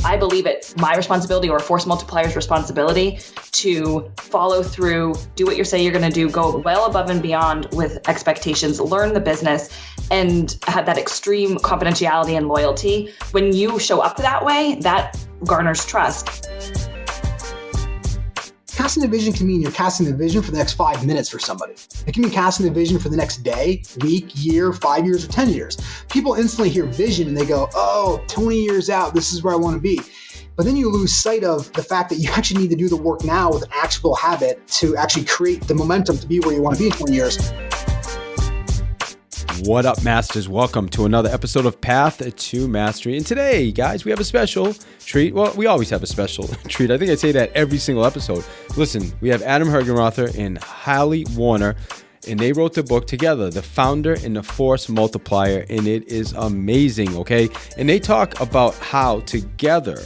I believe it's my responsibility or Force Multiplier's responsibility to follow through, do what you say you're going to do, go well above and beyond with expectations, learn the business, and have that extreme confidentiality and loyalty. When you show up that way, that garners trust. Casting a vision can mean you're casting a vision for the next 5 minutes for somebody. It can mean casting a vision for the next day, week, year, 5 years, or 10 years. People instantly hear vision and they go, oh, 20 years out, this is where I want to be. But then you lose sight of the fact that you actually need to do the work now with an actionable habit to actually create the momentum to be where you want to be in 20 years. What up, Masters? Welcome to another episode of Path to Mastery. And today, guys, we have a special treat. Well, we always have a special treat. I think I say that every single episode. Listen, we have Adam Hergenrother and Hallie Warner, and they wrote the book together, The Founder and the Force Multiplier, and it is amazing, okay? And they talk about how together,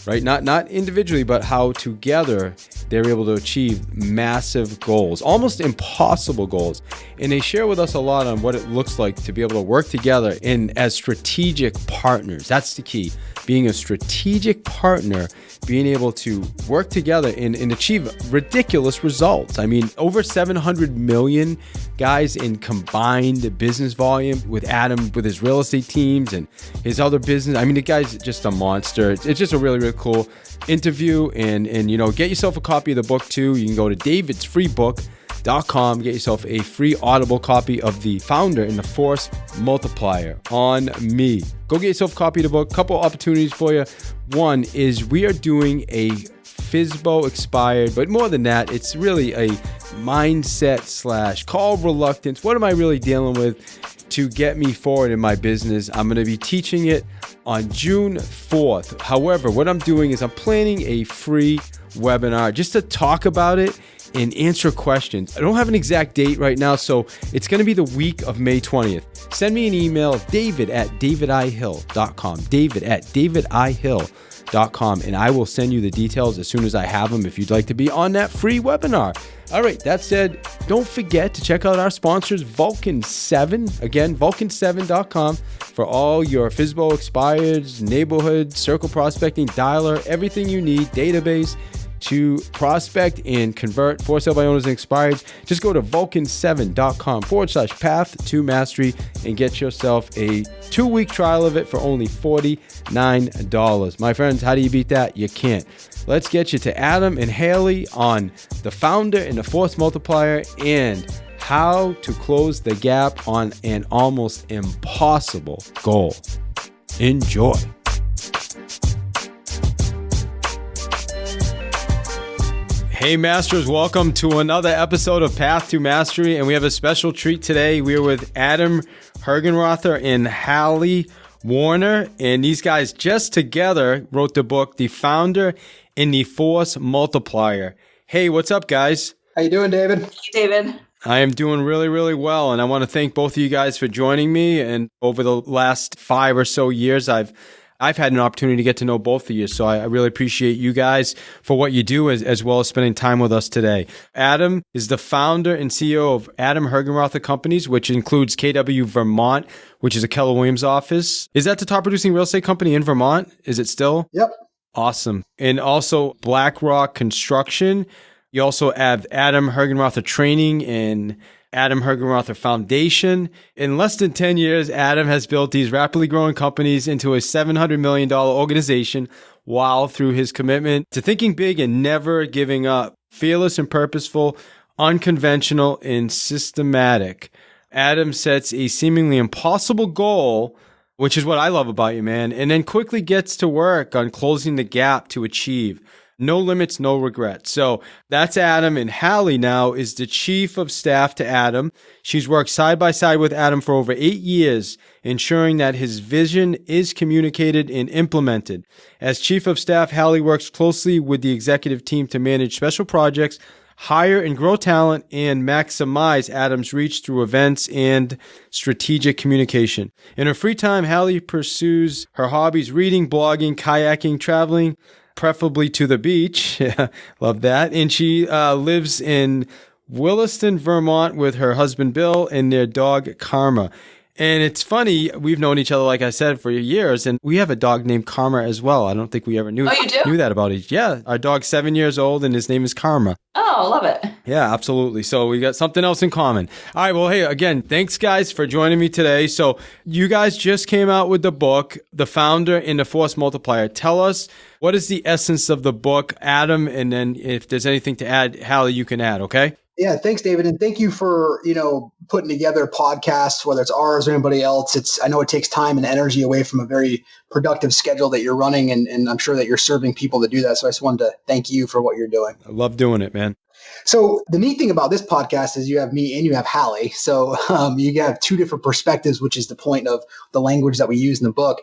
right? Not individually, but how together they're able to achieve massive goals, almost impossible goals. And they share with us a lot on what it looks like to be able to work together and as strategic partners. That's the key. Being a strategic partner, being able to work together and achieve ridiculous results. I mean, over 700 million guys in combined business volume with Adam, with his real estate teams and his other business. I mean, the guy's just a monster. It's just a really, really cool interview. And you know, get yourself a copy of the book too. You can go to davidsfreebook.com, get yourself a free Audible copy of The Founder and the Force Multiplier on me. Go get yourself a copy of the book. Couple opportunities for you. One is we are doing a FSBO expired, but more than that, it's really a mindset / call reluctance. What am I really dealing with to get me forward in my business? I'm going to be teaching it on June 4th. However, what I'm doing is I'm planning a free webinar just to talk about it and answer questions. I don't have an exact date right now, so it's going to be the week of May 20th. Send me an email, david@davidihill.com, david@davidihill.com, and I will send you the details as soon as I have them if you'd like to be on that free webinar. All right, that said, don't forget to check out our sponsors, Vulcan 7. Again, vulcan7.com for all your FSBO expireds, neighborhood, circle prospecting, dialer, everything you need, database to prospect and convert for sale by owners and expireds. Just go to vulcan7.com/path to mastery and get yourself a 2-week trial of it for only $49. My friends, how do you beat that? You can't. Let's get you to Adam and Hallie on The Founder and the Force Multiplier and how to close the gap on an almost impossible goal. Enjoy. Hey Masters, welcome to another episode of Path to Mastery, and we have a special treat today. We're with Adam Hergenrother and Hallie Warner, and these guys just together wrote the book, The Founder and the Force Multiplier. Hey, what's up, guys? How you doing, David? Hey, David. I am doing really, really well, and I want to thank both of you guys for joining me. And over the last 5 or so years, I've had an opportunity to get to know both of you, so I really appreciate you guys for what you do as well as spending time with us today. Adam is the founder and CEO of Adam Hergenrother Companies, which includes KW Vermont, which is a Keller Williams office. Is that the top producing real estate company in Vermont? Is it still? Yep. Awesome. And also BlackRock Construction. You also have Adam Hergenrother Training and Adam Hergenrother Foundation. In less than 10 years, Adam has built these rapidly growing companies into a $700 million organization, while through his commitment to thinking big and never giving up, fearless and purposeful, unconventional and systematic. Adam sets a seemingly impossible goal, which is what I love about you, man, and then quickly gets to work on closing the gap to achieve. No limits, no regrets. So that's Adam, and Hallie now is the chief of staff to Adam. She's worked side by side with Adam for over 8 years, ensuring that his vision is communicated and implemented. As chief of staff, Hallie works closely with the executive team to manage special projects, hire and grow talent, and maximize Adam's reach through events and strategic communication. In her free time, Hallie pursues her hobbies, reading, blogging, kayaking, traveling, preferably to the beach. Love that. And she lives in Williston, Vermont with her husband, Bill, and their dog, Karma. And it's funny, we've known each other, like I said, for years, and we have a dog named Karma as well. I don't think we ever knew that about each. Yeah, our dog's 7 years old, and his name is Karma. Oh, love it. Yeah, absolutely. So we got something else in common. All right, well, hey, again, thanks, guys, for joining me today. So you guys just came out with the book, The Founder and the Force Multiplier. Tell us, what is the essence of the book, Adam? And then if there's anything to add, Hallie, you can add, okay? Yeah, thanks, David. And thank you for, putting together podcasts, whether it's ours or anybody else. I know it takes time and energy away from a very productive schedule that you're running, and I'm sure that you're serving people to do that. So I just wanted to thank you for what you're doing. I love doing it, man. So the neat thing about this podcast is you have me and you have Hallie. So you have two different perspectives, which is the point of the language that we use in the book.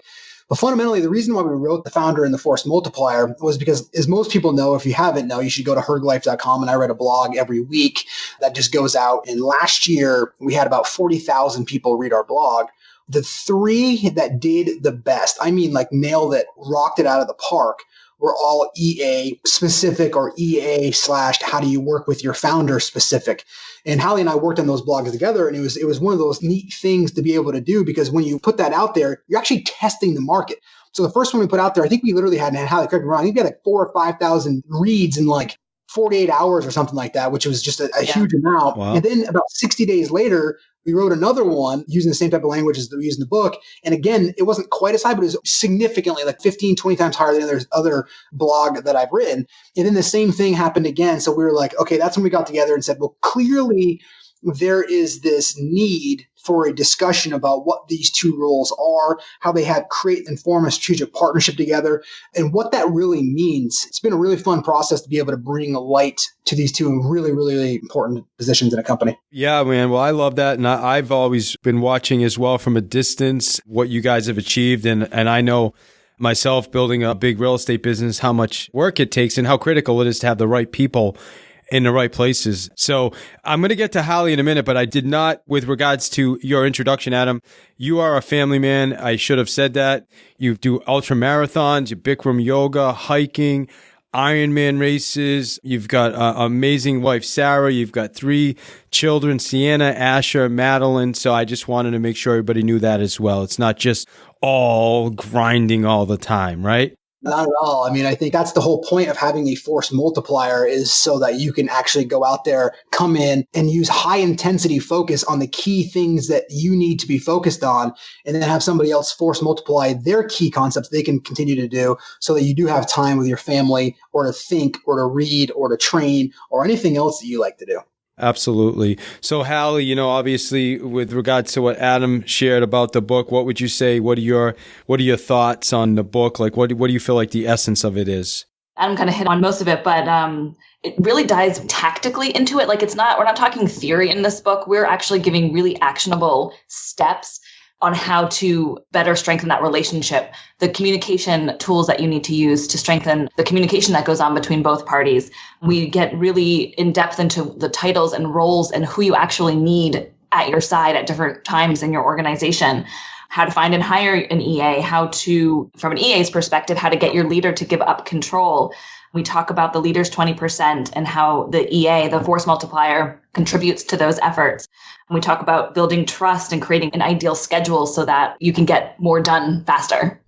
But fundamentally, the reason why we wrote The Founder and the Force Multiplier was because, as most people know, if you haven't know, you should go to herglife.com, and I write a blog every week that just goes out. And last year, we had about 40,000 people read our blog. The three that did the best, I mean, like nailed it, rocked it out of the park, were all EA specific or EA / how do you work with your founder specific. And Hallie and I worked on those blogs together, and it was one of those neat things to be able to do, because when you put that out there, you're actually testing the market. So the first one we put out there, I think we literally had Hallie, correct me wrong, I think we had like 4,000 or 5,000 reads in like 48 hours or something like that, which was just a huge amount. Wow. And then about 60 days later, we wrote another one using the same type of language as we use in the book. And again, it wasn't quite as high, but it was significantly like 15, 20 times higher than there's other blog that I've written. And then the same thing happened again. So we were like, okay, that's when we got together and said, well, clearly there is this need for a discussion about what these two roles are, how they have create and form a strategic partnership together, and what that really means. It's been a really fun process to be able to bring a light to these two really, really, really important positions in a company. Yeah, man. Well, I love that. And I've always been watching as well from a distance what you guys have achieved. And I know myself, building a big real estate business, how much work it takes and how critical it is to have the right people in the right places. So I'm going to get to Hallie in a minute, but I did not, with regards to your introduction, Adam, you are a family man. I should have said that. You do ultra marathons, you Bikram yoga, hiking, Ironman races. You've got an amazing wife, Sarah. You've got 3 children, Sienna, Asher, Madeline. So I just wanted to make sure everybody knew that as well. It's not just all grinding all the time, right? Not at all. I mean, I think that's the whole point of having a force multiplier, is so that you can actually go out there, come in and use high intensity focus on the key things that you need to be focused on, and then have somebody else force multiply their key concepts they can continue to do, so that you do have time with your family, or to think, or to read, or to train, or anything else that you like to do. Absolutely. So Hallie, obviously with regards to what Adam shared about the book, what would you say? What are your thoughts on the book? Like, what do you feel like the essence of it is? Adam kind of hit on most of it, but it really dives tactically into it. Like, we're not talking theory in this book. We're actually giving really actionable steps on how to better strengthen that relationship, the communication tools that you need to use to strengthen the communication that goes on between both parties. We get really in depth into the titles and roles and who you actually need at your side at different times in your organization, how to find and hire an EA, how to, from an EA's perspective, how to get your leader to give up control. We talk about the leader's 20% and how the EA, the force multiplier, contributes to those efforts. And we talk about building trust and creating an ideal schedule so that you can get more done faster.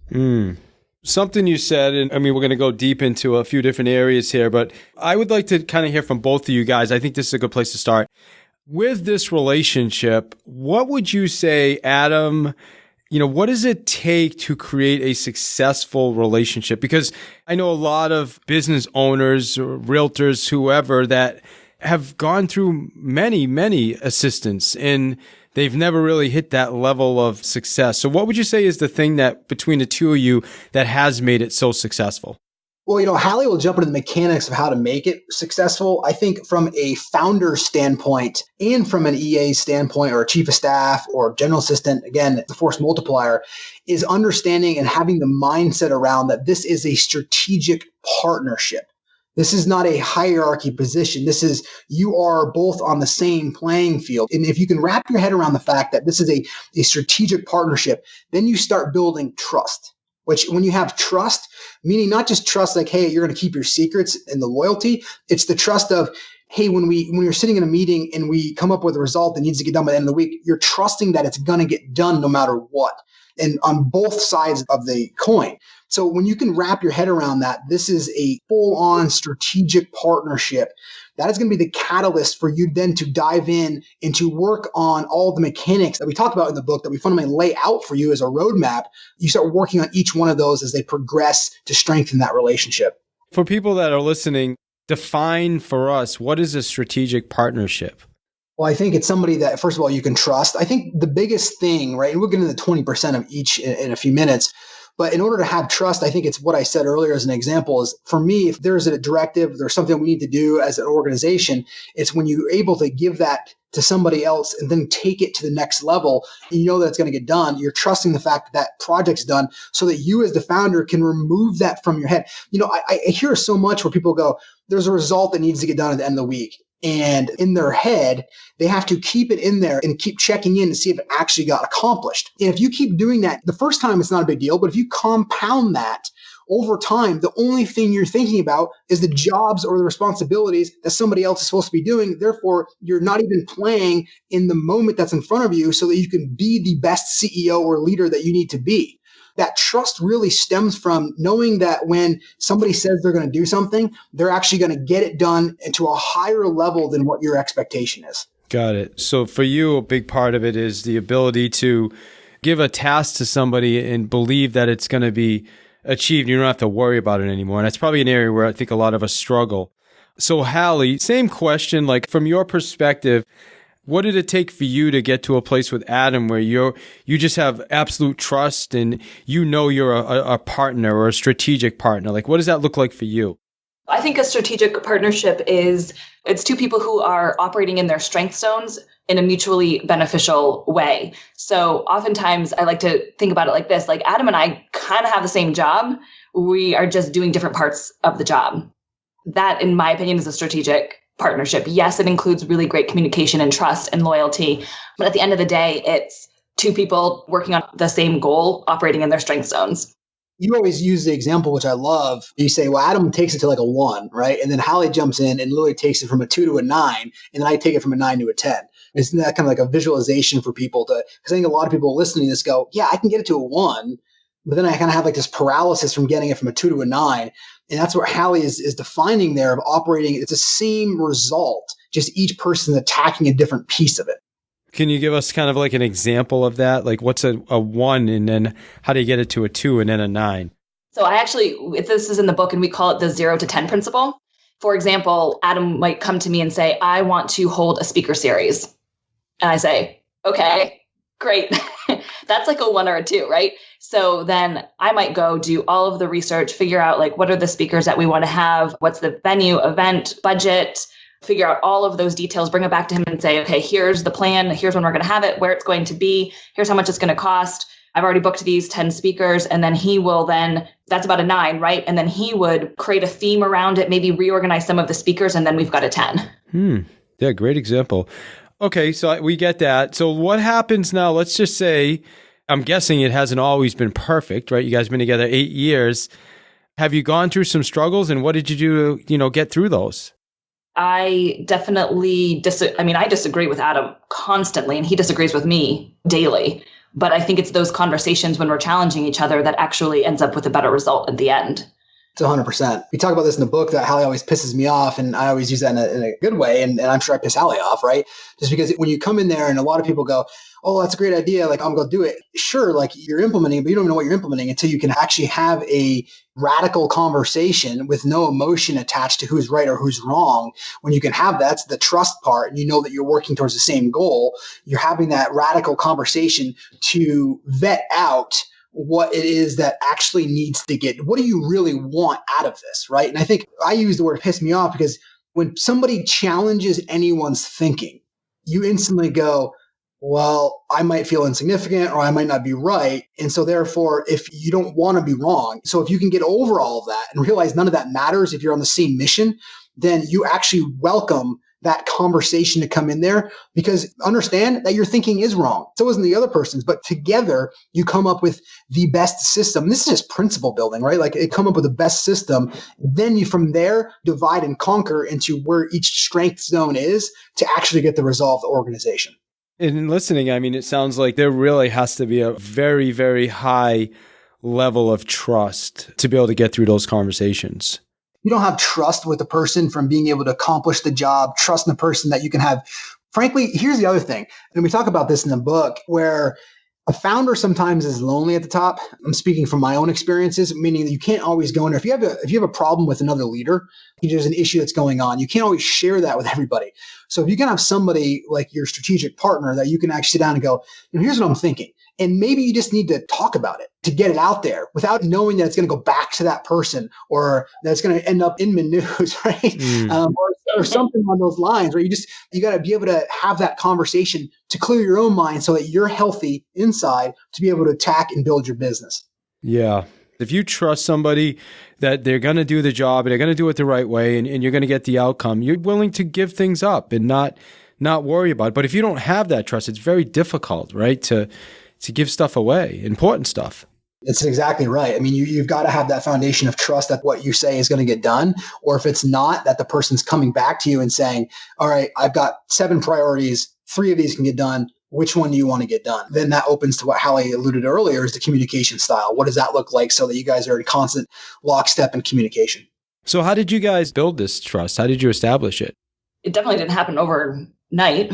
Something you said, and I mean, we're going to go deep into a few different areas here, but I would like to kind of hear from both of you guys. I think this is a good place to start. With this relationship, what would you say, Adam, what does it take to create a successful relationship? Because I know a lot of business owners or realtors, whoever, that have gone through many, many assistants and they've never really hit that level of success. So what would you say is the thing that between the two of you that has made it so successful? Well, Hallie will jump into the mechanics of how to make it successful. I think from a founder standpoint and from an EA standpoint, or a chief of staff or general assistant, again, the force multiplier, is understanding and having the mindset around that this is a strategic partnership. This is not a hierarchy position. This is, you are both on the same playing field. And if you can wrap your head around the fact that this is a strategic partnership, then you start building trust. Which, when you have trust, meaning not just trust like, hey, you're going to keep your secrets and the loyalty, it's the trust of, hey, when you're sitting in a meeting and we come up with a result that needs to get done by the end of the week, you're trusting that it's going to get done no matter what. And on both sides of the coin. So when you can wrap your head around that, this is a full-on strategic partnership. That is going to be the catalyst for you then to dive in and to work on all the mechanics that we talk about in the book that we fundamentally lay out for you as a roadmap. You start working on each one of those as they progress to strengthen that relationship. For people that are listening, define for us, what is a strategic partnership? Well, I think it's somebody that, first of all, you can trust. I think the biggest thing, right, and we'll get into the 20% of each in a few minutes, but in order to have trust, I think it's what I said earlier as an example is, for me, if there's a directive, there's something we need to do as an organization, it's when you're able to give that to somebody else and then take it to the next level, you know that it's going to get done. You're trusting the fact that that project's done so that you as the founder can remove that from your head. I hear so much where people go, there's a result that needs to get done at the end of the week. And in their head, they have to keep it in there and keep checking in to see if it actually got accomplished. And if you keep doing that, the first time it's not a big deal, but if you compound that over time, the only thing you're thinking about is the jobs or the responsibilities that somebody else is supposed to be doing. Therefore, you're not even playing in the moment that's in front of you so that you can be the best CEO or leader that you need to be. That trust really stems from knowing that when somebody says they're going to do something, they're actually going to get it done into a higher level than what your expectation is. Got it. So for you, a big part of it is the ability to give a task to somebody and believe that it's going to be achieved. You don't have to worry about it anymore. And that's probably an area where I think a lot of us struggle. So Hallie, same question, like from your perspective, what did it take for you to get to a place with Adam where you just have absolute trust and you're a partner or a strategic partner? Like, what does that look like for you? I think a strategic partnership it's two people who are operating in their strength zones in a mutually beneficial way. So oftentimes I like to think about it like this, like Adam and I kind of have the same job. We are just doing different parts of the job. That, in my opinion, is a strategic partnership. Yes, it includes really great communication and trust and loyalty. But at the end of the day, it's two people working on the same goal, operating in their strength zones. You always use the example, which I love. You say, well, Adam takes it to like a 1, right? And then Hallie jumps in and literally takes it from a 2 to a 9. And then I take it from a 9 to a 10. Isn't that kind of like a visualization for people because I think a lot of people listening to this go, yeah, I can get it to a 1. But then I kind of have like this paralysis from getting it from a 2 to a 9. And that's what Hallie is defining there of operating. It's the same result, just each person attacking a different piece of it. Can you give us kind of like an example of that? Like what's a 1 and then how do you get it to a 2 and then a 9? So this is in the book and we call it the 0 to 10 principle. For example, Adam might come to me and say, I want to hold a speaker series. And I say, okay, great. That's like a 1 or a 2, right? So then I might go do all of the research, figure out like what are the speakers that we want to have, what's the venue, event, budget, figure out all of those details, bring it back to him and say, okay, here's the plan, here's when we're going to have it, where it's going to be, here's how much it's going to cost. I've already booked these 10 speakers. And then that's about a 9, right? And then he would create a theme around it, maybe reorganize some of the speakers, and then we've got a 10. Yeah, great example. Okay, so we get that. So what happens now? Let's just say, I'm guessing it hasn't always been perfect, right? You guys have been together 8 years. Have you gone through some struggles and what did you do to, get through those? I definitely I disagree with Adam constantly and he disagrees with me daily. But I think it's those conversations when we're challenging each other that actually ends up with a better result at the end. It's 100%. We talk about this in the book that Hallie always pisses me off, and I always use that in a good way, and I'm sure I piss Hallie off, right? Just because when you come in there and a lot of people go, oh, that's a great idea, like I'm going to do it. Sure, like you're implementing, but you don't even know what you're implementing until you can actually have a radical conversation with no emotion attached to who's right or who's wrong. When you can have that's the trust part, and you know that you're working towards the same goal, you're having that radical conversation to vet out what it is that actually needs to get. What do you really want out of this, right? And I think I use the word piss me off because when somebody challenges anyone's thinking, you instantly go, well, I might feel insignificant or I might not be right. And so therefore, if you don't want to be wrong, so if you can get over all of that and realize none of that matters if you're on the same mission, then you actually welcome that conversation to come in there, because understand that your thinking is wrong. So isn't the other person's, but together you come up with the best system. This is just principle building, right? Like it come up with the best system. Then you from there divide and conquer into where each strength zone is to actually get the result of the organization. In listening, I mean, it sounds like there really has to be a very, very high level of trust to be able to get through those conversations. You don't have trust with the person from being able to accomplish the job, trust in the person that you can have. Frankly, here's the other thing. And we talk about this in the book where a founder sometimes is lonely at the top. I'm speaking from my own experiences, meaning that you can't always go in there. If you have a problem with another leader, there's an issue that's going on, you can't always share that with everybody. So if you can have somebody like your strategic partner that you can actually sit down and go, here's what I'm thinking. And maybe you just need to talk about it to get it out there without knowing that it's going to go back to that person or that it's going to end up in the news, right? Or something on those lines where you got to be able to have that conversation to clear your own mind so that you're healthy inside to be able to attack and build your business. Yeah. If you trust somebody that they're going to do the job and they're going to do it the right way and you're going to get the outcome, you're willing to give things up and not worry about it. But if you don't have that trust, it's very difficult, right? To give stuff away, important stuff. It's exactly right. I mean, you've got to have that foundation of trust that what you say is going to get done. Or if it's not, that the person's coming back to you and saying, all right, I've got 7 priorities. 3 of these can get done. Which one do you want to get done? Then that opens to what Hallie alluded earlier is the communication style. What does that look like so that you guys are in constant lockstep in communication? So how did you guys build this trust? How did you establish it? It definitely didn't happen overnight,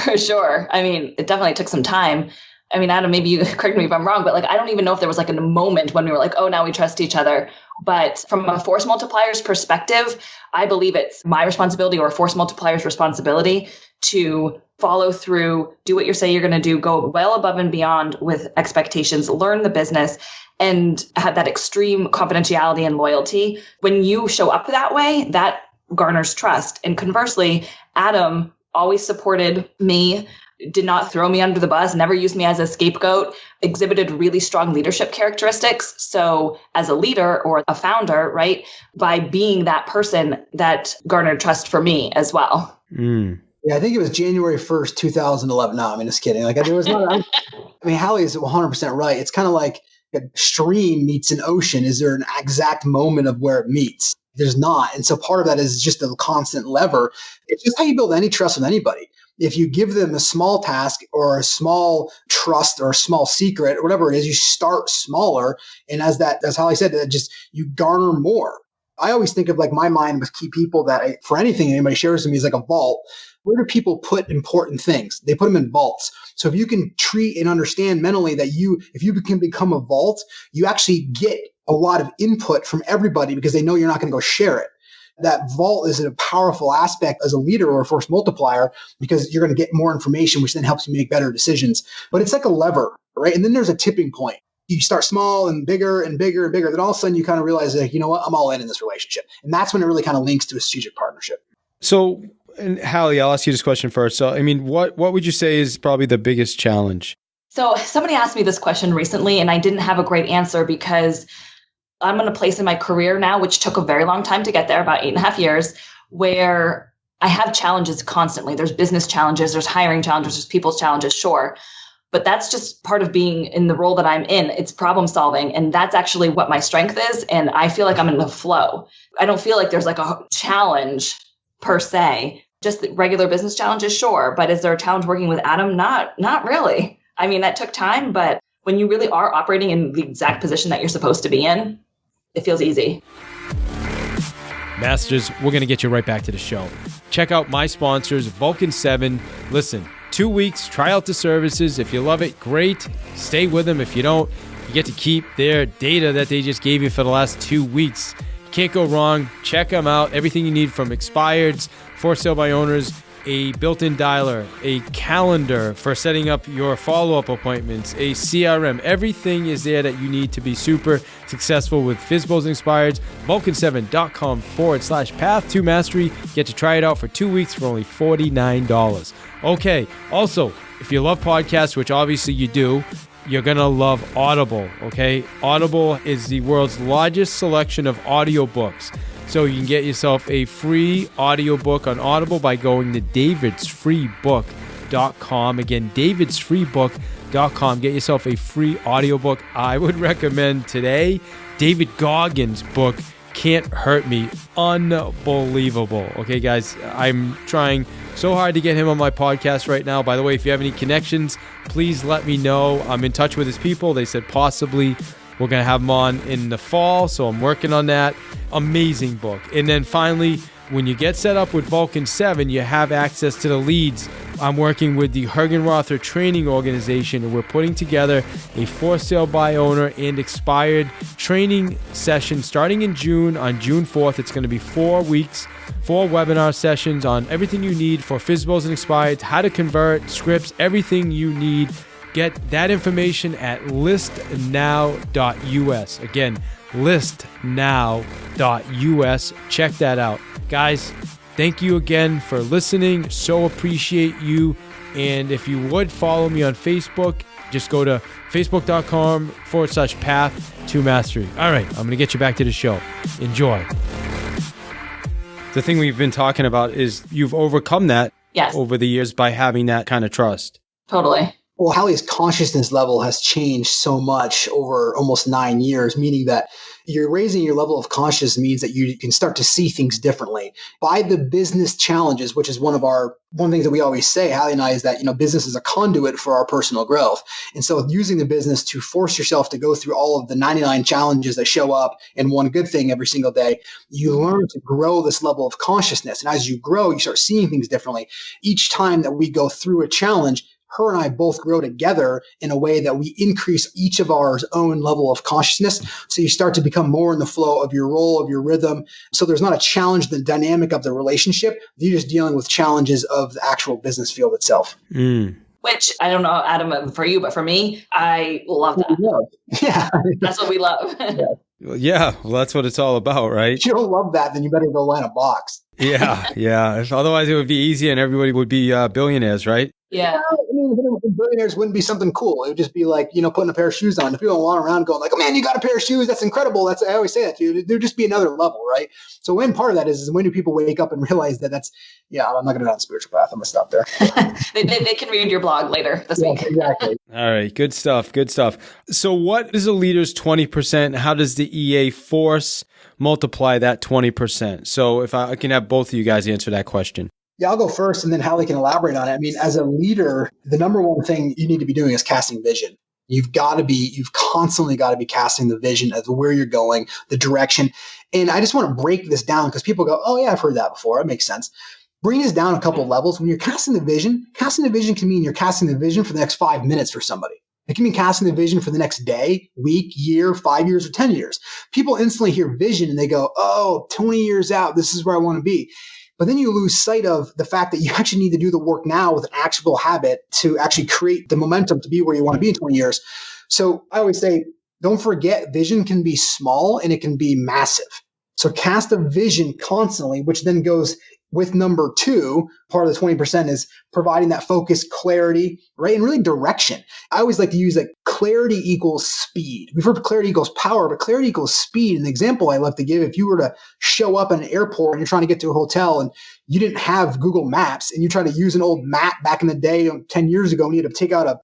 for sure. I mean, it definitely took some time. I mean, Adam, maybe you correct me if I'm wrong, but like, I don't even know if there was like a moment when we were like, oh, now we trust each other. But from a Force Multiplier's perspective, I believe it's my responsibility or Force Multiplier's responsibility to follow through, do what you say you're going to do, go well above and beyond with expectations, learn the business, and have that extreme confidentiality and loyalty. When you show up that way, that garners trust. And conversely, Adam always supported me, did not throw me under the bus, never used me as a scapegoat, exhibited really strong leadership characteristics. So as a leader or a founder, right, by being that person, that garnered trust for me as well. Mm. Yeah, I think it was January 1st, 2011. No, I mean, just kidding. Like, there was not, I mean, Hallie is 100% right. It's kind of like a stream meets an ocean. Is there an exact moment of where it meets? There's not. And so part of that is just a constant lever. It's just how you build any trust with anybody. If you give them a small task or a small trust or a small secret or whatever it is, you start smaller. And as Hallie said, that just you garner more. I always think of like my mind with key people that for anything anybody shares with me is like a vault. Where do people put important things? They put them in vaults. So if you can treat and understand mentally that if you can become a vault, you actually get a lot of input from everybody because they know you're not going to go share it. That vault is a powerful aspect as a leader or a force multiplier because you're going to get more information, which then helps you make better decisions. But it's like a lever, right? And then there's a tipping point. You start small and bigger and bigger and bigger. Then all of a sudden you kind of realize, like, you know what, I'm all in this relationship. And that's when it really kind of links to a strategic partnership. So, and Hallie, I'll ask you this question first. So, I mean, what would you say is probably the biggest challenge? So somebody asked me this question recently, and I didn't have a great answer because I'm in a place in my career now, which took a very long time to get there, about 8.5 years, where I have challenges constantly. There's business challenges, there's hiring challenges, there's people's challenges, sure. But that's just part of being in the role that I'm in. It's problem solving. And that's actually what my strength is. And I feel like I'm in the flow. I don't feel like there's like a challenge per se. Just the regular business challenges, sure. But is there a challenge working with Adam? Not really. I mean, that took time, but when you really are operating in the exact position that you're supposed to be in, it feels easy. Masters, we're going to get you right back to the show. Check out my sponsors, Vulcan 7. Listen, 2 weeks, try out the services. If you love it, great. Stay with them. If you don't, you get to keep their data that they just gave you for the last 2 weeks. Can't go wrong. Check them out. Everything you need from expireds, for sale by owners, a built-in dialer, a calendar for setting up your follow-up appointments, a CRM. Everything is there that you need to be super successful with FSBOs and expireds. Vulcan7.com/path to mastery. Get to try it out for 2 weeks for only $49. Okay. Also, if you love podcasts, which obviously you do, you're going to love Audible, okay? Audible is the world's largest selection of audiobooks. So you can get yourself a free audiobook on Audible by going to davidsfreebook.com. Again, davidsfreebook.com. Get yourself a free audiobook. I would recommend today David Goggins' book, Can't Hurt Me. Unbelievable. Okay, guys, I'm trying so hard to get him on my podcast right now. By the way, if you have any connections, please let me know. I'm in touch with his people. They said possibly we're going to have him on in the fall, so I'm working on that. Amazing book. And then finally, when you get set up with Vulcan 7, you have access to the leads. I'm working with the Hergenrother Training Organization, and we're putting together a for sale by owner and expired training session starting in June. On June 4th, it's going to be 4 weeks, 4 webinar sessions on everything you need for FSBOs and expireds, how to convert, scripts, everything you need. Get that information at listnow.us. Again, listnow.us. Check that out. Guys, thank you again for listening. So appreciate you. And if you would follow me on Facebook, just go to facebook.com/path to mastery. All right, I'm going to get you back to the show. Enjoy. The thing we've been talking about is you've overcome that over the years by having that kind of trust. Totally. Well, Hallie's consciousness level has changed so much over almost 9 years, meaning that you're raising your level of consciousness means that you can start to see things differently. By the business challenges, which is one of the things that we always say, Hallie and I, is that, business is a conduit for our personal growth. And so using the business to force yourself to go through all of the 99 challenges that show up and one good thing every single day, you learn to grow this level of consciousness. And as you grow, you start seeing things differently. Each time that we go through a challenge, her and I both grow together in a way that we increase each of our own level of consciousness. So you start to become more in the flow of your role, of your rhythm. So there's not a challenge, the dynamic of the relationship. You're just dealing with challenges of the actual business field itself. Which, I don't know, Adam, for you, but for me, I love that. Yeah. That's what we love. Yeah, well, that's what it's all about, right? If you don't love that, then you better go line a box. Yeah. Otherwise, it would be easy and everybody would be billionaires, right? Yeah. Billionaires wouldn't be something cool. It would just be like, putting a pair of shoes on. If people don't walk around going like, oh man, you got a pair of shoes. That's incredible. I always say that to you. There'd just be another level, right? So when part of that is when do people wake up and realize that I'm not going to go on a spiritual path. I'm going to stop there. they can read your blog later this week. Exactly. All right. Good stuff. So what is a leader's 20%? How does the EA Force multiply that 20%? So if I can have both of you guys answer that question. Yeah, I'll go first and then Hallie can elaborate on it. I mean, as a leader, the number one thing you need to be doing is casting vision. You've constantly got to be casting the vision of where you're going, the direction. And I just want to break this down because people go, oh yeah, I've heard that before. It makes sense. Bring this down a couple of levels. When you're casting the vision can mean you're casting the vision for the next 5 minutes for somebody. It can mean casting the vision for the next day, week, year, 5 years, or 10 years. People instantly hear vision and they go, oh, 20 years out, this is where I want to be. But then you lose sight of the fact that you actually need to do the work now with an actionable habit to actually create the momentum to be where you want to be in 20 years. So I always say, don't forget, vision can be small and it can be massive. So cast a vision constantly, which then goes with number 2, part of the 20% is providing that focus, clarity, right? And really direction. I always like to use clarity equals speed. We've heard clarity equals power, but clarity equals speed. And the example I love to give, if you were to show up at an airport and you're trying to get to a hotel and you didn't have Google Maps and you try to use an old map back in the day, 10 years ago, and you had to take out a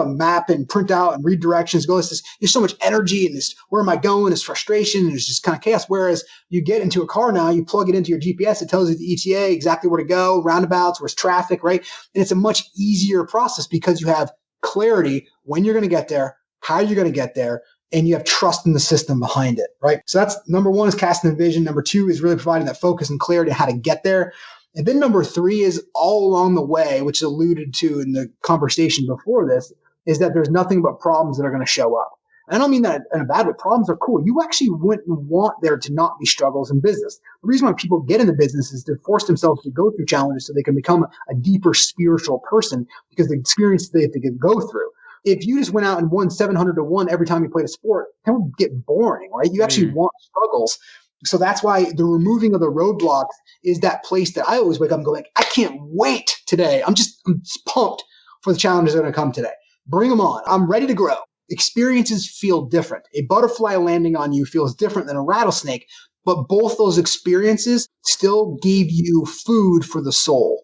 map and print out and read directions, there's so much energy and this, where am I going? There's frustration and there's just kind of chaos. Whereas you get into a car now, you plug it into your GPS, it tells you the ETA, exactly where to go, roundabouts, where's traffic, right? And it's a much easier process because you have clarity when you're going to get there, how you're going to get there, and you have trust in the system behind it, right? So that's number 1 is casting the vision. Number 2 is really providing that focus and clarity on how to get there. And then number 3 is all along the way, which is alluded to in the conversation before this, is that there's nothing but problems that are going to show up. I don't mean that in a bad way. Problems are cool. You actually wouldn't want there to not be struggles in business. The reason why people get into business is to force themselves to go through challenges so they can become a deeper spiritual person because the experience they have to go through. If you just went out and won 700 to 1 every time you played a sport, that would get boring, right? You actually want struggles. So that's why the removing of the roadblocks is that place that I always wake up and go like, I can't wait today. I'm just pumped for the challenges that are going to come today. Bring them on. I'm ready to grow. Experiences feel different. A butterfly landing on you feels different than a rattlesnake, but both those experiences still gave you food for the soul.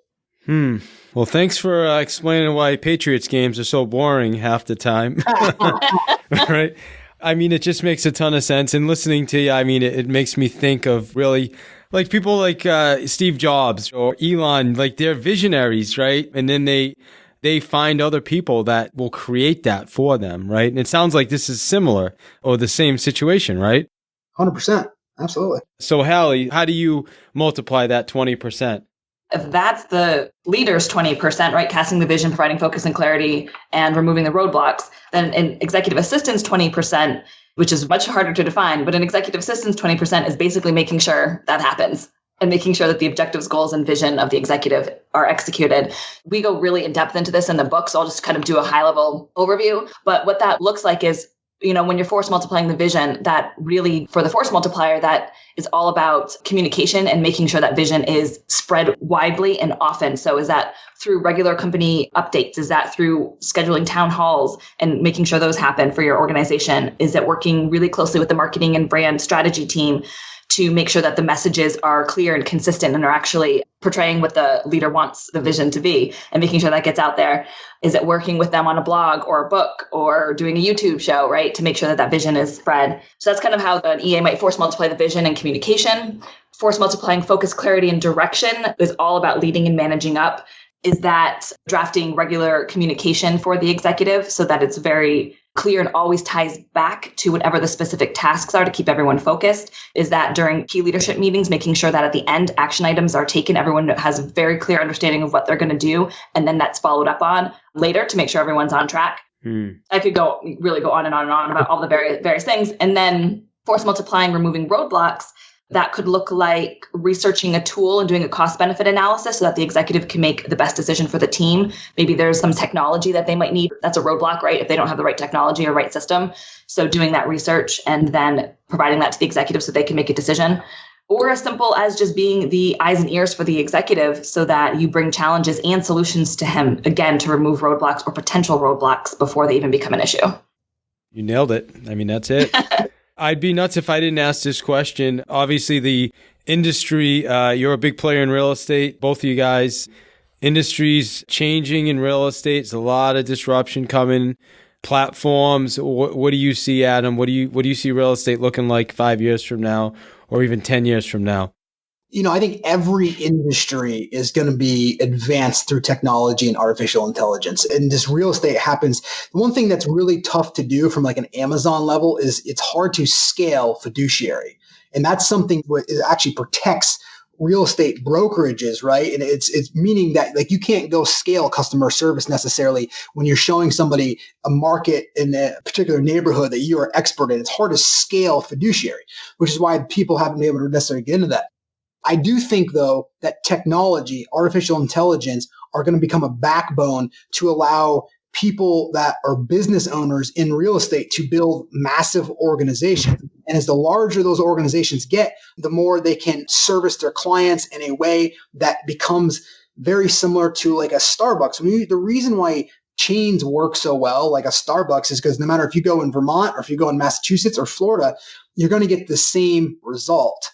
Well, thanks for explaining why Patriots games are so boring half the time. Right? I mean, it just makes a ton of sense. And listening to you, I mean, it makes me think of really like people like Steve Jobs or Elon, like they're visionaries, right? And then they find other people that will create that for them, right? And it sounds like this is similar or the same situation, right? 100%. Absolutely. So, Hallie, how do you multiply that 20%? If that's the leader's 20%, right, casting the vision, providing focus and clarity, and removing the roadblocks, then an executive assistant's 20%, which is much harder to define, but an executive assistant's 20% is basically making sure that happens and making sure that the objectives, goals, and vision of the executive are executed. We go really in depth into this in the book, so I'll just kind of do a high-level overview. But what that looks like is, when you're force multiplying the vision, that really, for the force multiplier, that is all about communication and making sure that vision is spread widely and often. So is that through regular company updates? Is that through scheduling town halls and making sure those happen for your organization? Is it working really closely with the marketing and brand strategy team to make sure that the messages are clear and consistent and are actually portraying what the leader wants the vision to be and making sure that gets out there? Is it working with them on a blog or a book or doing a YouTube show, right, to make sure that that vision is spread? So that's kind of how an EA might force multiply the vision and communication. Force multiplying focus, clarity, and direction is all about leading and managing up. Is that drafting regular communication for the executive so that it's very clear and always ties back to whatever the specific tasks are to keep everyone focused? Is that during key leadership meetings, making sure that at the end, action items are taken, everyone has a very clear understanding of what they're going to do, and then that's followed up on later to make sure everyone's on track? I could really go on and on and on about all the various things. And then force multiplying, removing roadblocks. That could look like researching a tool and doing a cost-benefit analysis so that the executive can make the best decision for the team. Maybe there's some technology that they might need. That's a roadblock, right? If they don't have the right technology or right system. So doing that research and then providing that to the executive so they can make a decision. Or as simple as just being the eyes and ears for the executive so that you bring challenges and solutions to him, again, to remove roadblocks or potential roadblocks before they even become an issue. You nailed it. I mean, that's it. I'd be nuts if I didn't ask this question. Obviously, the industry, you're a big player in real estate, both of you guys. Industry's changing in real estate. There's a lot of disruption coming. Platforms. What do you see, Adam? What do you see real estate looking like 5 years from now or even 10 years from now? I think every industry is going to be advanced through technology and artificial intelligence. And this real estate happens. The one thing that's really tough to do from like an Amazon level is it's hard to scale fiduciary. And that's something that actually protects real estate brokerages, right? And it's meaning that like you can't go scale customer service necessarily when you're showing somebody a market in a particular neighborhood that you are expert in. It's hard to scale fiduciary, which is why people haven't been able to necessarily get into that. I do think, though, that technology, artificial intelligence, are going to become a backbone to allow people that are business owners in real estate to build massive organizations. And as the larger those organizations get, the more they can service their clients in a way that becomes very similar to like a Starbucks. The reason why chains work so well, like a Starbucks, is because no matter if you go in Vermont or if you go in Massachusetts or Florida, you're going to get the same result.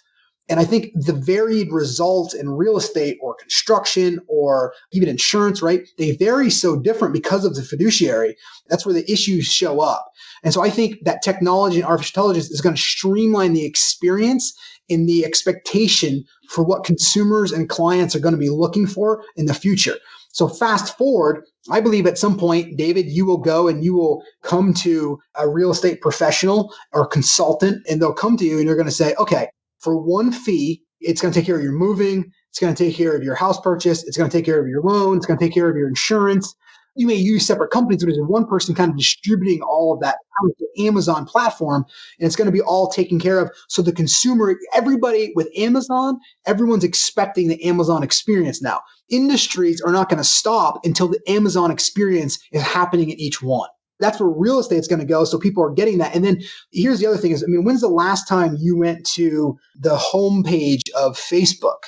And I think the varied results in real estate or construction or even insurance, right? They vary so different because of the fiduciary. That's where the issues show up. And so I think that technology and artificial intelligence is going to streamline the experience in the expectation for what consumers and clients are going to be looking for in the future. So fast forward, I believe at some point, David, you will go and you will come to a real estate professional or consultant, and they'll come to you and you're going to say, okay, for one fee, it's going to take care of your moving. It's going to take care of your house purchase. It's going to take care of your loan. It's going to take care of your insurance. You may use separate companies, but there's one person kind of distributing all of that out to the Amazon platform, and it's going to be all taken care of. So the consumer, everybody with Amazon, everyone's expecting the Amazon experience now. Industries are not going to stop until the Amazon experience is happening in each one. That's where real estate's going to go. So people are getting that. And then here's the other thing is, when's the last time you went to the homepage of Facebook,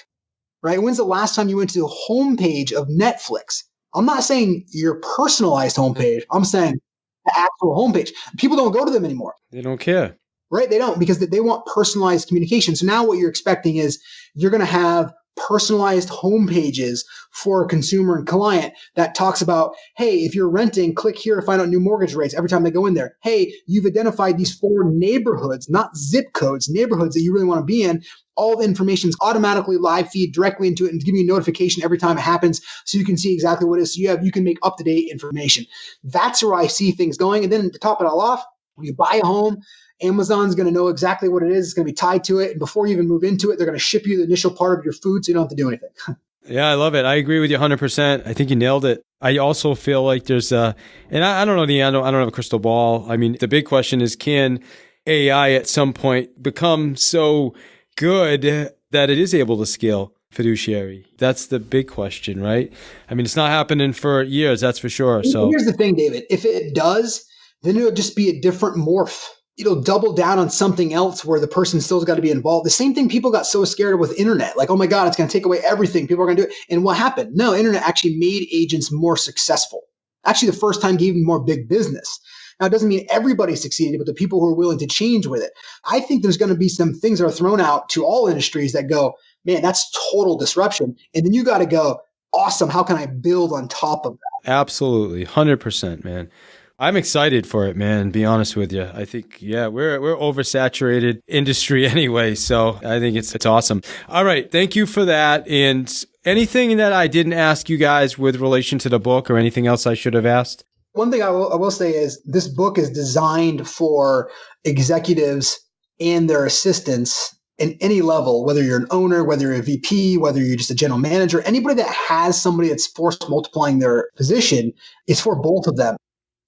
right? When's the last time you went to the homepage of Netflix? I'm not saying your personalized homepage. I'm saying the actual homepage. People don't go to them anymore. They don't care. right? They don't, because they want personalized communication. So now what you're expecting is you're going to have personalized homepages for a consumer and client that talks about, hey, if you're renting, click here to find out new mortgage rates every time they go in there. Hey, you've identified these 4 neighborhoods, not zip codes, neighborhoods that you really want to be in. All the information is automatically live feed directly into it and give you a notification every time it happens so you can see exactly what it is. So you can make up-to-date information. That's where I see things going. And then to top it all off, when you buy a home, Amazon's going to know exactly what it is. It's going to be tied to it. And before you even move into it, they're going to ship you the initial part of your food so you don't have to do anything. Yeah, I love it. I agree with you 100%. I think you nailed it. I also feel like there's and I don't know I don't have a crystal ball. I mean, the big question is, can AI at some point become so good that it is able to scale fiduciary? That's the big question, right? I mean, it's not happening for years, that's for sure. So here's the thing, David. If it does, then it'll just be a different morph. It'll double down on something else where the person still's got to be involved. The same thing people got so scared of with internet. Like, oh my God, it's going to take away everything. People are going to do it. And what happened? No, internet actually made agents more successful. Actually, the first time gave them more big business. Now, it doesn't mean everybody succeeded, but the people who are willing to change with it. I think there's going to be some things that are thrown out to all industries that go, man, that's total disruption. And then you got to go, awesome, how can I build on top of that? Absolutely. 100%, man. I'm excited for it, man, to be honest with you. I think, we're oversaturated industry anyway, so I think it's awesome. All right, thank you for that. And anything that I didn't ask you guys with relation to the book or anything else I should have asked? One thing I will say is this book is designed for executives and their assistants in any level, whether you're an owner, whether you're a VP, whether you're just a general manager, anybody that has somebody that's force multiplying their position, it's for both of them.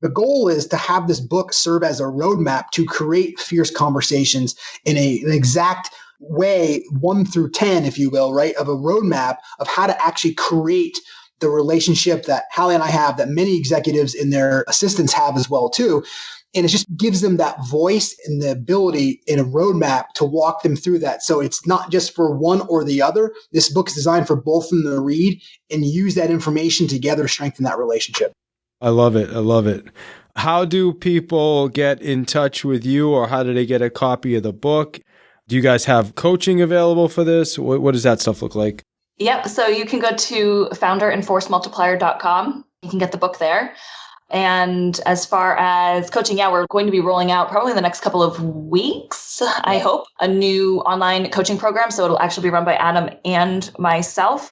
The goal is to have this book serve as a roadmap to create fierce conversations in an exact way, 1 through 10, if you will, right, of a roadmap of how to actually create the relationship that Hallie and I have, that many executives and their assistants have as well, too. And it just gives them that voice and the ability in a roadmap to walk them through that. So it's not just for one or the other. This book is designed for both of them to read and use that information together to strengthen that relationship. I love it. I love it. How do people get in touch with you, or how do they get a copy of the book? Do you guys have coaching available for this? What does that stuff look like? Yep. So you can go to founderandforcemultiplier.com. You can get the book there. And as far as coaching, we're going to be rolling out probably in the next couple of weeks, I hope, a new online coaching program. So it'll actually be run by Adam and myself.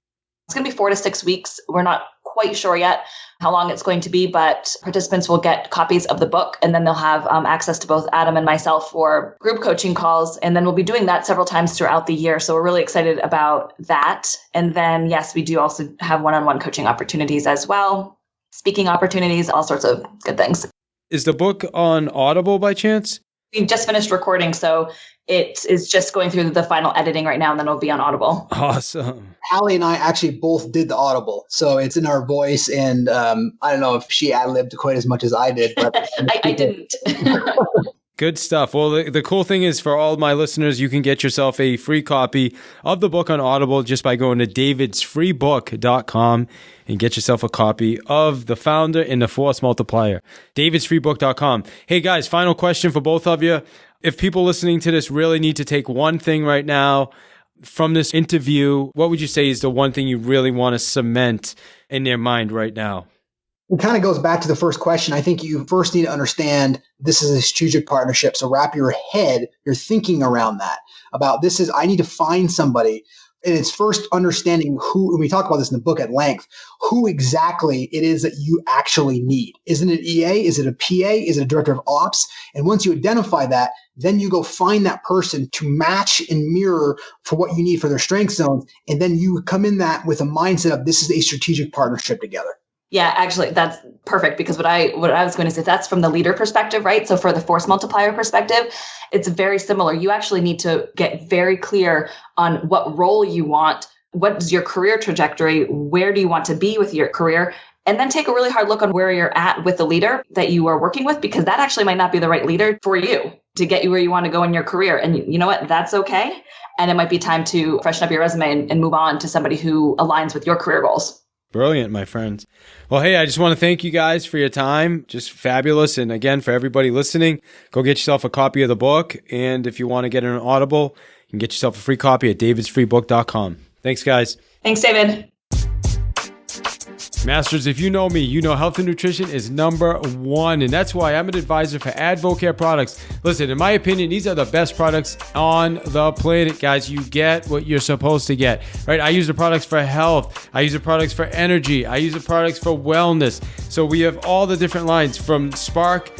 It's going to be 4 to 6 weeks. We're not quite sure yet how long it's going to be, but participants will get copies of the book, and then they'll have access to both Adam and myself for group coaching calls. And then we'll be doing that several times throughout the year. So we're really excited about that. And then, yes, we do also have one-on-one coaching opportunities as well, speaking opportunities, all sorts of good things. Is the book on Audible by chance? We just finished recording, so it is just going through the final editing right now, and then it'll be on Audible. Awesome. Hallie and I actually both did the Audible, so it's in our voice, and I don't know if she ad-libbed quite as much as I did. But I didn't. Good stuff. Well, the cool thing is, for all my listeners, you can get yourself a free copy of the book on Audible just by going to davidsfreebook.com and get yourself a copy of The Founder and the Force Multiplier. davidsfreebook.com. Hey guys, final question for both of you. If people listening to this really need to take one thing right now from this interview, what would you say is the one thing you really want to cement in their mind right now? It kind of goes back to the first question. I think you first need to understand this is a strategic partnership. So wrap your thinking around that. About this is, I need to find somebody. And it's first understanding who, and we talk about this in the book at length, who exactly it is that you actually need. Is it an EA? Is it a PA? Is it a director of ops? And once you identify that, then you go find that person to match and mirror for what you need for their strength zones. And then you come in that with a mindset of this is a strategic partnership together. Yeah, actually, that's perfect, because what I was going to say, that's from the leader perspective, right? So for the force multiplier perspective, it's very similar. You actually need to get very clear on what role you want, what is your career trajectory, where do you want to be with your career, and then take a really hard look on where you're at with the leader that you are working with, because that actually might not be the right leader for you to get you where you want to go in your career. And you know what? That's okay. And it might be time to freshen up your resume and move on to somebody who aligns with your career goals. Brilliant, my friends. Well, hey, I just want to thank you guys for your time. Just fabulous. And again, for everybody listening, go get yourself a copy of the book. And if you want to get an Audible, you can get yourself a free copy at davidsfreebook.com. Thanks, guys. Thanks, David. Masters, if you know me, you know health and nutrition is number one. And that's why I'm an advisor for AdvoCare products. Listen, in my opinion, these are the best products on the planet, guys. You get what you're supposed to get, right? I use the products for health. I use the products for energy. I use the products for wellness. So we have all the different lines from Spark,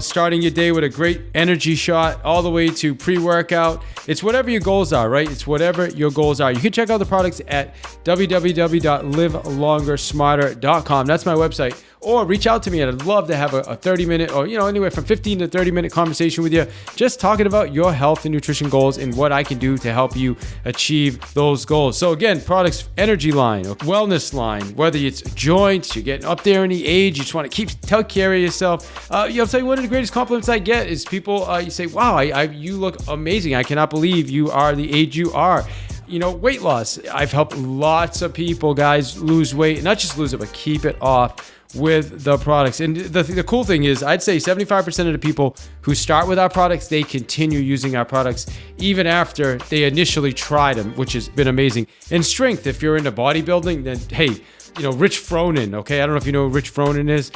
starting your day with a great energy shot, all the way to pre-workout. It's whatever your goals are, right? It's whatever your goals are. You can check out the products at www.livelongersmarter.com. That's my website. Or reach out to me. I'd love to have a 30-minute or, anywhere from 15 to 30-minute conversation with you, just talking about your health and nutrition goals and what I can do to help you achieve those goals. So again, products, energy line, or wellness line, whether it's joints, you're getting up there in the age, you just want to take care of yourself. I'll tell you, one of the greatest compliments I get is people, you say, wow, you look amazing. I cannot believe you are the age you are. Weight loss. I've helped lots of people, guys, lose weight, not just lose it, but keep it off with the products. And the cool thing is, I'd say 75% of the people who start with our products, they continue using our products even after they initially tried them, which has been amazing. And strength, if you're into bodybuilding, then hey, Rich Fronin, okay? I don't know if you know who Rich Fronin is.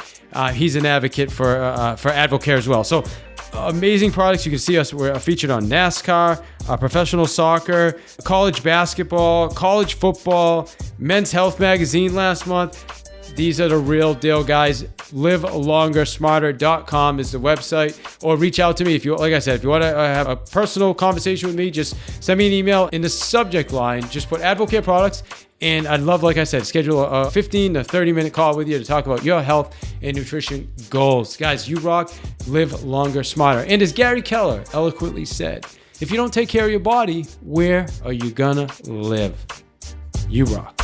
He's an advocate for AdvoCare as well. So amazing products. You can see us. We're featured on NASCAR, professional soccer, college basketball, college football, Men's Health magazine last month. These are the real deal, guys. LiveLongerSmarter.com is the website, or reach out to me if you, like I said, if you want to have a personal conversation with me, just send me an email. In the subject line, just put AdvoCare products, and I'd love, like I said, schedule a 15 to 30-minute call with you to talk about your health and nutrition goals. Guys, you rock. Live longer, smarter. And as Gary Keller eloquently said, if you don't take care of your body, where are you gonna live? You rock.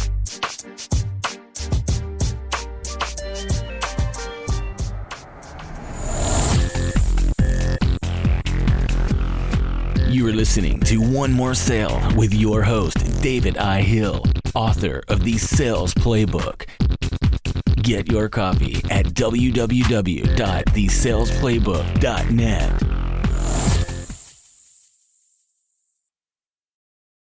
You are listening to One More Sale with your host, David I. Hill, author of the Sales Playbook. Get your copy at www.thesalesplaybook.net.